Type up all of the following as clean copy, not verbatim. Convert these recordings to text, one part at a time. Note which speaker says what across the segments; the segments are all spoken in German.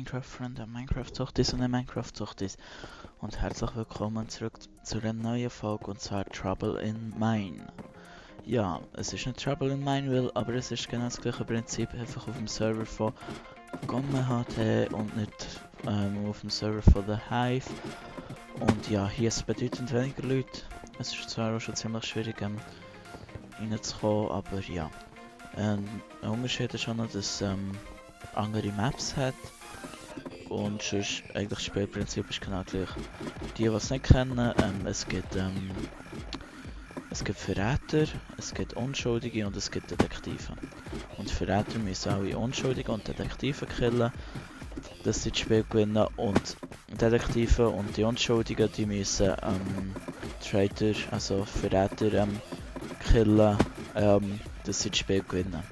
Speaker 1: Minecraft-Freunde, Minecraft-Zuchtis und Minecraft-Zuchtis und herzlich willkommen zurück zu einer neuen Folge, und zwar Trouble in Mine. Ja, es ist nicht Trouble in Mineville, aber es ist genau das gleiche Prinzip, einfach auf dem Server von GommeHT und nicht auf dem Server von The Hive. Und ja, hier ist bedeutend weniger Leute. Es ist zwar auch schon ziemlich schwierig reinzukommen, aber ja. Ein Unterschied ist auch noch, dass andere Maps hat. Und sonst, eigentlich das Spielprinzip ist genau gleich. Die es nicht kennen, es gibt Verräter, es gibt Unschuldige und es gibt Detektive. Und Verräter müssen alle Unschuldige und Detektive killen, dass sie das Spiel gewinnen, und Detektive und die Unschuldigen, die müssen Traitor, also Verräter killen, dass sie das Spiel gewinnen.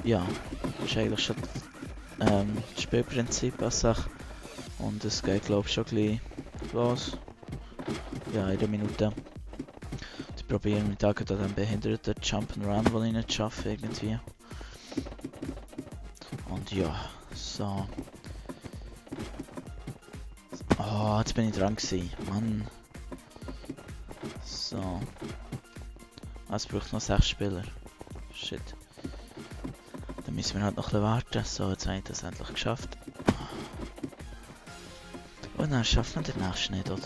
Speaker 1: Ja, das ist eigentlich schon das Spielprinzip an sich. Und es geht, glaube ich, schon gleich los. Ja, in einer Minute. Ich probiere mit an den behinderten Jump'n'Run, den ich nicht schaffe irgendwie. Und ja, so. Oh, jetzt bin ich dran gewesen. Mann. So. Es braucht noch 6 Spieler. Shit. Dann müssen wir halt noch ein bisschen warten. So, jetzt habe ich das endlich geschafft. Und dann schafft man den nächsten nicht, oder?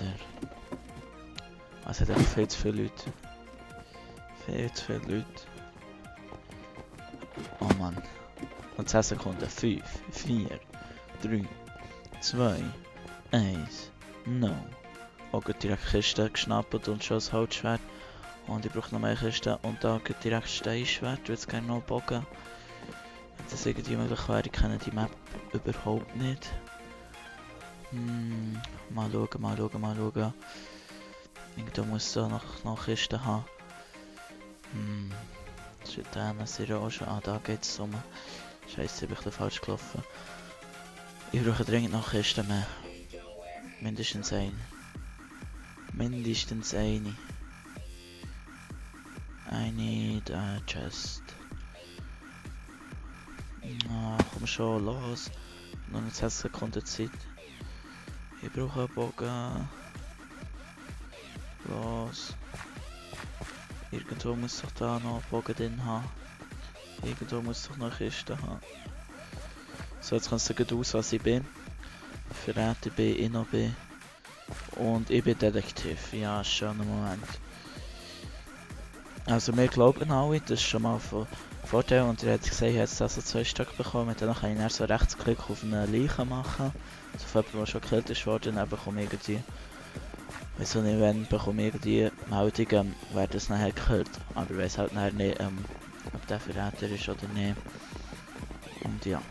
Speaker 1: Also, es hat einfach viel zu viele Leute. Viel zu viele Leute. Oh Mann. Und 10 Sekunden. 5, 4, 3, 2, 1. No. Oh, gut, direkt Kiste geschnappt und schon das Holzschwert. Und ich brauche noch mehr Kisten und da geht direkt Steinschwert. Ich würde jetzt gerne noch Bogen. Wenn das irgendwie möglich wäre, ich kenne die Map überhaupt nicht. Mal schauen. Irgendwo muss es da noch Kisten haben. Shit, da ist ja auch schon. Ah, da geht es um. Scheiße, bin ich da falsch gelaufen. Ich brauche dringend noch Kisten mehr. Mindestens eine. I need a chest. Ah, komm schon, los. Noch 10 Sekunden Zeit. Ich brauche einen Bogen. Los. Irgendwo muss ich da noch einen Bogen drin haben. Irgendwo muss ich noch eine Kiste haben. So, jetzt kannst du gut aus, was ich bin. Verräter bin, Inno bin. Und ich bin Detektiv. Ja, schöner Moment. Also wir glauben alle, das ist schon mal von Vorteil, und ihr habt gesehen, ich habe jetzt also 2 Stück bekommen, und dann kann ich dann so Rechtsklick auf eine Leiche machen. Also auf jemanden, der schon gekillt ist worden, dann bekomme ich irgendwie, weiss auch nicht, wenn bekomme ich irgendwie Meldungen, wer das nachher gekillt. Aber ich weiss halt nachher nicht, ob der Verräter ist oder nicht. Und ja.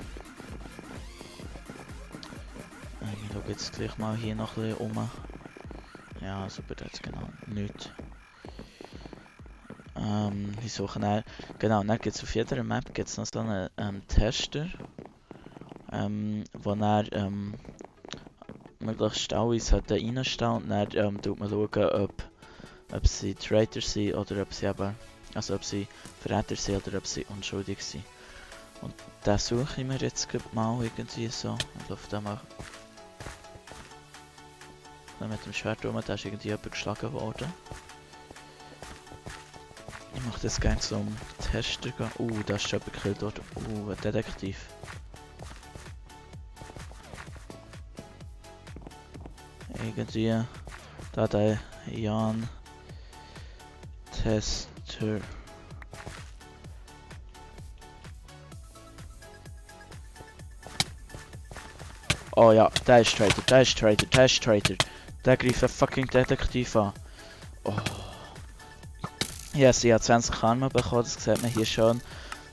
Speaker 1: Ich schaue jetzt gleich mal hier noch ein bisschen um. Ja, super, jetzt genau nichts. Ich suche dann, genau, dann gibt es auf jeder Map gibt's noch so einen Tester, wo dann möglichst alle sollten reinstehen, und dann tut man schauen, ob sie Traitor sind oder ob sie eben, also ob sie Verräter sind oder ob sie unschuldig sind. Und das suche ich mir jetzt mal irgendwie so, und auf dem mal mit dem Schwert rum, da ist irgendwie jemand geschlagen worden. Ich mache das gerne zum Testen gehen. Da ist schon jemand gekillt worden. Ein Detektiv. Irgendwie. Da der Jan Tester. Oh ja, der ist Traitor. Der greift einen fucking Detektiv an. Oh. Yes, ich habe 20 Karma bekommen, das sieht man hier schon.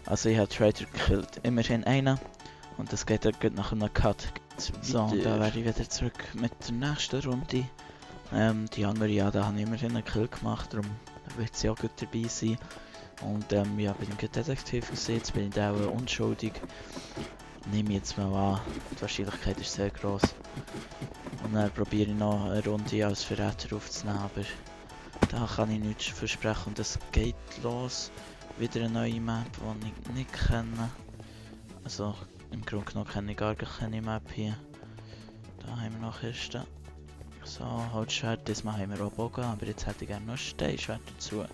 Speaker 1: Also ich habe Traitor gekillt. Immerhin einen. Und das geht dann nach einem Cut. So, und da wäre ich wieder zurück mit der nächsten Runde. Die andere, ja, da habe ich immerhin einen Kill gemacht, darum wird sie auch gut dabei sein. Und ja, bin ich Detektiv gesehen, jetzt bin ich auch unschuldig. Nehme ich jetzt mal an, die Wahrscheinlichkeit ist sehr groß. Und dann probiere ich noch eine Runde als Verräter aufzunehmen, aber da kann ich nichts versprechen. Und es geht los. Wieder eine neue Map, die ich nicht kenne. Also Im Grunde genommen kenne ich gar keine Map hier. Da haben wir noch Kisten. So, Holzschwert, diesmal haben wir auch Bogen, aber jetzt hätte ich gerne noch Steinschwert dazu.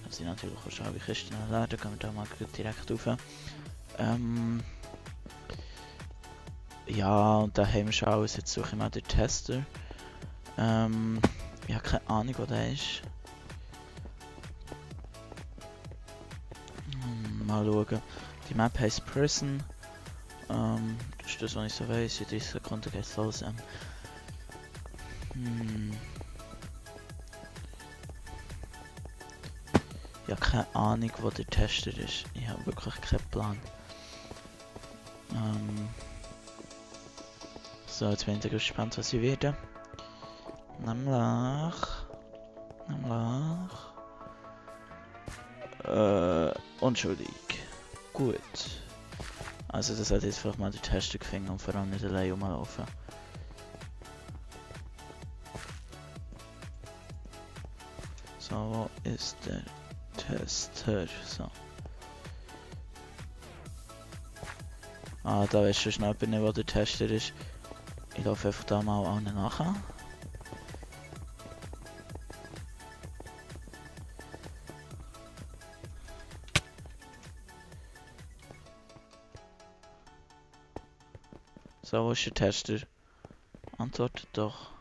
Speaker 1: Das sind natürlich auch schon alle Kisten laden, gehen wir da mal direkt rauf. Ja, und da haben wir schon alles. Jetzt suche ich mal den Tester. Ich habe keine Ahnung, wo der ist. Mal schauen. Die Map heisst Prison. Das ist das, was ich so weiss. In 30 Sekunden geht es los. Ich habe keine Ahnung, wo der Tester ist. Ich habe wirklich keinen Plan. So, jetzt bin ich gespannt, was ich werde. Nämlich... unschuldig. Gut. Also das hat jetzt vielleicht mal der Tester gefunden und vor allem nicht allein rumlaufen. So, wo ist der Tester? So. Ah, da weißt du schnell nicht, wo der Tester ist. Ich laufe einfach da mal allen nachher. So, wo ist der Tester? Antwortet doch.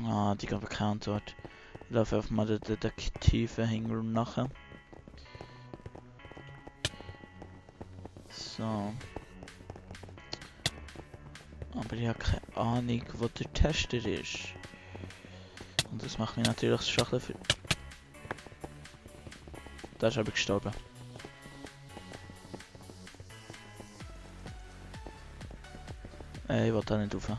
Speaker 1: Ah, die gab keine Antwort. Ich laufe einfach mal den Detektiven Hintergrund nachher. So. Aber ich habe keine Ahnung, wo der Tester ist. Und das macht mich natürlich schon ein bisschen... Da ist aber gestorben. Ich will da nicht rauf.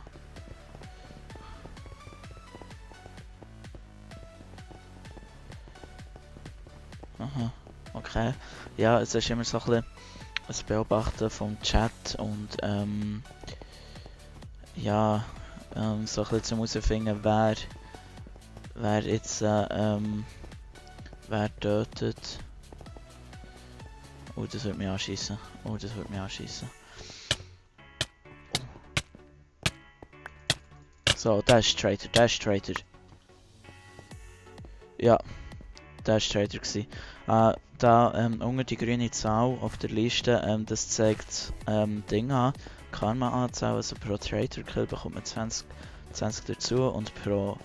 Speaker 1: Aha, okay. Ja, es ist immer so ein bisschen das Beobachten vom Chat und ja, so ein bisschen zum herausfinden, wer jetzt wer tötet. Oh, das wird mich anschießen. Oh, das wird mich anschießen. So, der ist Traitor, der ist Traitor. Ja, der ist Traitor gewesen. Da unter die grüne Zahl auf der Liste, das zeigt Ding an, Karma-Anzahl, also pro Traitor-Kill bekommt man 20 dazu und pro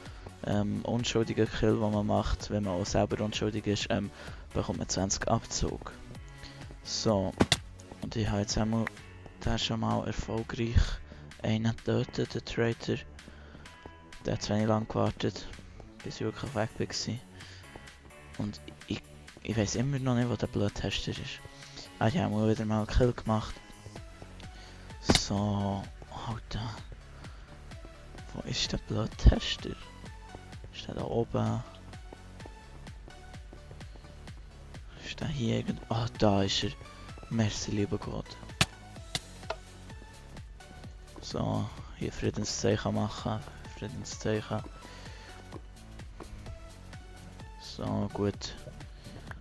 Speaker 1: unschuldigen Kill, den man macht, wenn man auch selber unschuldig ist, bekommt man 20 Abzug. So, und ich habe jetzt einmal den schon mal erfolgreich einen getötet, den Traitor. Der hat zu wenig lang gewartet, bis ich wirklich weg war. Und ich weiß immer noch nicht, wo der Bluttester ist. Ich habe mal wieder mal einen Kill gemacht. So, Alter. Wo ist der Bluttester? Ist der da oben? Ist der hier irgendwo? Ah, da ist er. Merci, lieber Gott. So, hier Friedenszeichen machen. Friedenszeichen. So, gut.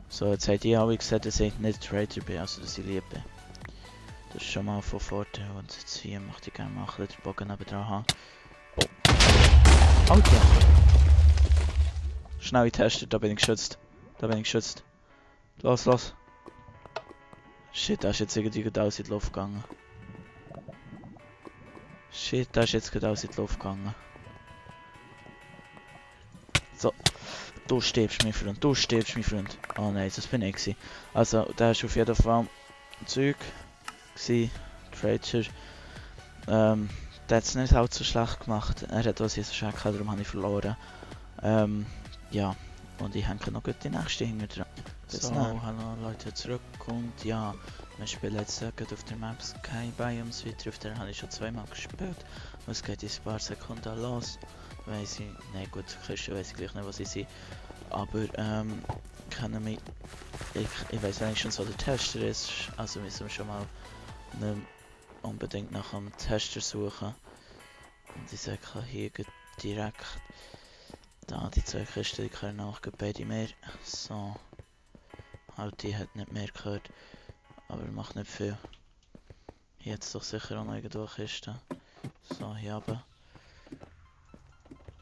Speaker 1: So, jetzt habt ihr alle gesagt, dass ich nicht Traitor bin, also dass ich lieb bin. Das ist schon mal von Vorteil. Und jetzt hier möchte ich gerne mal den Bogen nebendran haben. Oh. Alter! Schnell getestet, da bin ich geschützt. Da bin ich geschützt. Los, los. Shit, da ist jetzt irgendwie gerade alles in die Luft gegangen. Shit, da ist jetzt gerade alles in die Luft gegangen. So. Du stirbst, mein Freund. Du stirbst, mein Freund. Oh nein, das bin ich gewesen. Also, der ist auf jeden Fall Zeug gewesen. Traitor. Der hat es nicht allzu schlecht gemacht. Er hat was so schlecht gehabt, darum habe ich verloren. Ja. Und ich hänge noch gut die nächste hinter dran. So, hallo Leute zurück und ja, wir spielen jetzt gerade auf der Map Sky Biomes weiter, auf der habe ich schon zweimal gespielt. Und es geht in ein paar Sekunden los. Weiss ich, nein gut, Kiste weiss ich gleich nicht, was sie sind. Aber, können wir, ich weiss wenigstens, wo der Tester ist, also müssen wir schon mal nicht unbedingt nach einem Tester suchen. Und ich sage hier direkt, da die zwei Kisten, die können auch beide mehr. So, Halt, die hat nicht mehr gehört. Aber macht nicht viel. Hier hat es doch sicher auch noch irgendwo eine Kiste. So, hier oben.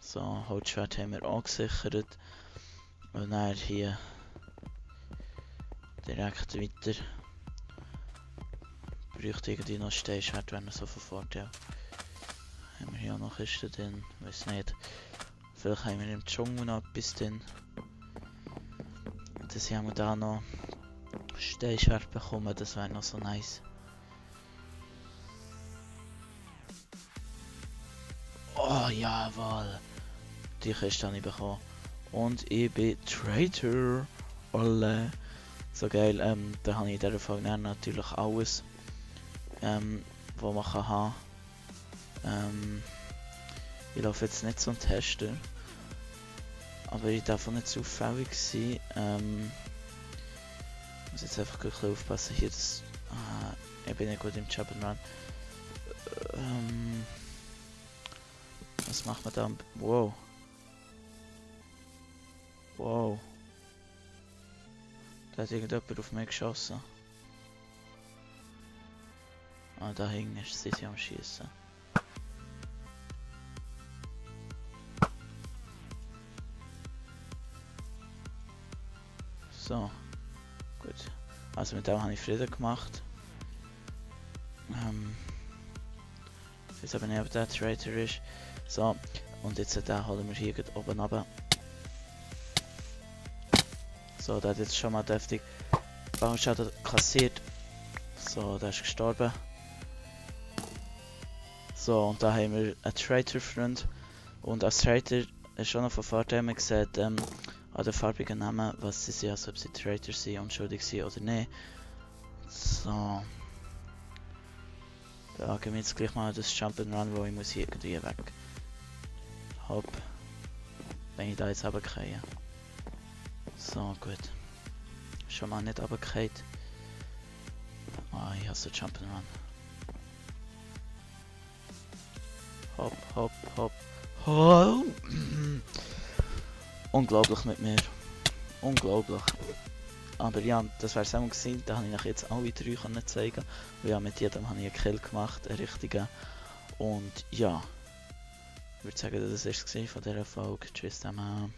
Speaker 1: So, Holzschwert haben wir auch gesichert. Und dann hier direkt weiter. Bräuchte irgendwie noch Steinschwert, wenn er so von Vorteil. Haben wir hier auch noch Kisten drin? Weiß nicht. Vielleicht haben wir im Dschungel noch etwas drin. Dass haben wir da noch Steinschwert bekommen, das wäre noch so nice. Oh jawohl! Die Kiste habe ich bekommen. Und ich bin Traitor. Olle. So geil, da habe ich in dieser Folge natürlich alles, was man kann haben. Ich laufe jetzt nicht zum Tester. Aber ich darf auch nicht zu auffällig sein. Ich muss jetzt einfach ein bisschen aufpassen hier, dass... ich bin nicht gut im Jump'n'Run. Was macht man da? Wow. Wow. Da hat irgendjemand auf mich geschossen. Ah, da hinten ist sie am Schießen. So. Gut. Also mit dem habe ich Frieden gemacht. Ich weiß aber nicht, ob der Traitor ist. So. Und jetzt den holen wir hier oben runter. So, der hat jetzt schon mal deftig Bauschaden kassiert. So, der ist gestorben. So, und da haben wir einen Traitor-Freund. Und als Traitor ist schon noch von Vorteil, man sieht an den farbigen Namen, was sie sind, also ob sie Traitor sind, unschuldig sind oder nicht. So. Da gehen wir jetzt gleich mal das Jump'n'Run, wo ich muss hier irgendwie weg. Hopp. Wenn ich da jetzt runtergehe. So, gut. Schon mal nicht runtergefallen. Ah, ich hasse Jump'n'Run. Hopp, hopp, hopp. Oh. Unglaublich mit mir. Unglaublich. Aber ja, das wäre es auch gewesen. Da habe ich euch jetzt alle drei können zeigen. Und ja, mit jedem habe ich einen Kill gemacht, einen richtigen. Und ja, ich würde sagen, das war es von dieser Folge. Tschüss zusammen.